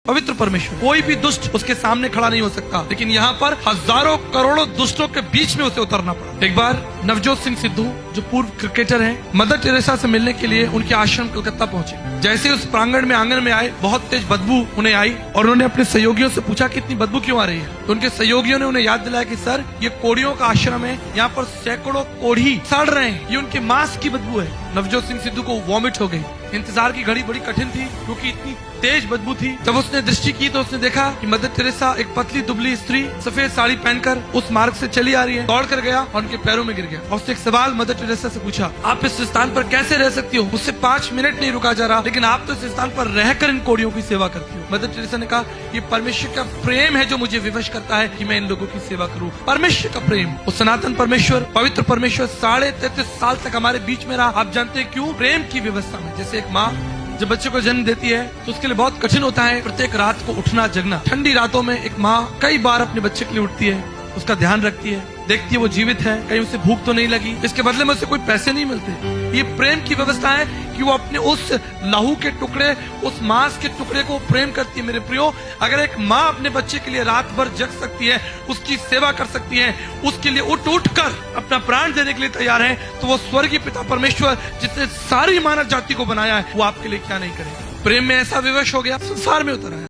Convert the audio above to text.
पवित्र परमेश्वर, कोई भी दुष्ट उसके सामने खड़ा नहीं हो सकता, लेकिन यहाँ पर हजारों करोड़ों दुष्टों के बीच में उसे उतरना पड़ा। एक बार नवजोत सिंह सिद्धू जो पूर्व क्रिकेटर हैं, मदर टेरेसा से मिलने के लिए उनके आश्रम कलकत्ता पहुंचे। जैसे उस प्रांगण में आंगन में आए, बहुत तेज बदबू उन्हें आई और उन्होंने अपने सहयोगियों से पूछा कि इतनी बदबू क्यों आ रही है। तो उनके सहयोगियों ने उन्हें याद दिलाया कि सर, ये कोढ़ियों का आश्रम है, यहाँ पर सैकड़ों कोढ़ी सड़ रहे हैं, ये उनके मांस की बदबू है। नवजोत सिंह सिद्धू को वॉमिट हो गई। इंतजार की घड़ी बड़ी कठिन थी क्योंकि इतनी तेज बदबू थी। जब उसने दृष्टि की तो उसने देखा कि मदर टेरेसा, एक पतली दुबली स्त्री, सफेद साड़ी पहनकर उस मार्ग से चली आ रही है। दौड़ कर गया और उनके पैरों में गिर गया और उसने एक सवाल मदर टेरेसा से पूछा, आप इस स्थान पर कैसे रह सकती हो? मुझसे 5 मिनट नहीं रुका जा रहा, लेकिन आप तो इस स्थान पर रहकर इन कोढ़ियों की सेवा करती हो। मदर टेरेसा ने कहा, ये परमेश्वर का प्रेम है जो मुझे विवश करता है कि मैं इन लोगों की सेवा करूं। परमेश्वर का प्रेम, वो सनातन परमेश्वर, पवित्र परमेश्वर 33.5 साल तक हमारे बीच में रहा। आप जानते हैं क्यों? प्रेम की व्यवस्था में। जैसे एक माँ जब बच्चे को जन्म देती है तो उसके लिए बहुत कठिन होता है प्रत्येक रात को उठना जगना। ठंडी रातों में एक माँ कई बार अपने बच्चे के लिए उठती है, उसका ध्यान रखती है, देखती है वो जीवित है, कहीं उसे भूख तो नहीं लगी, इसके बदले में उसे कोई पैसे नहीं मिलते। ये प्रेम की व्यवस्था है कि वो अपने उस लहू के टुकड़े, उस मांस के टुकड़े को प्रेम करती है। मेरे प्रियो, अगर एक माँ अपने बच्चे के लिए रात भर जग सकती है, उसकी सेवा कर सकती है, उसके लिए उठ कर अपना प्राण देने के लिए तैयार है, तो वो स्वर्गीय पिता परमेश्वर जिसने सारी मानव जाति को बनाया है, वो आपके लिए क्या नहीं करेगा। प्रेम में ऐसा विवश हो गया, संसार में उतरा है।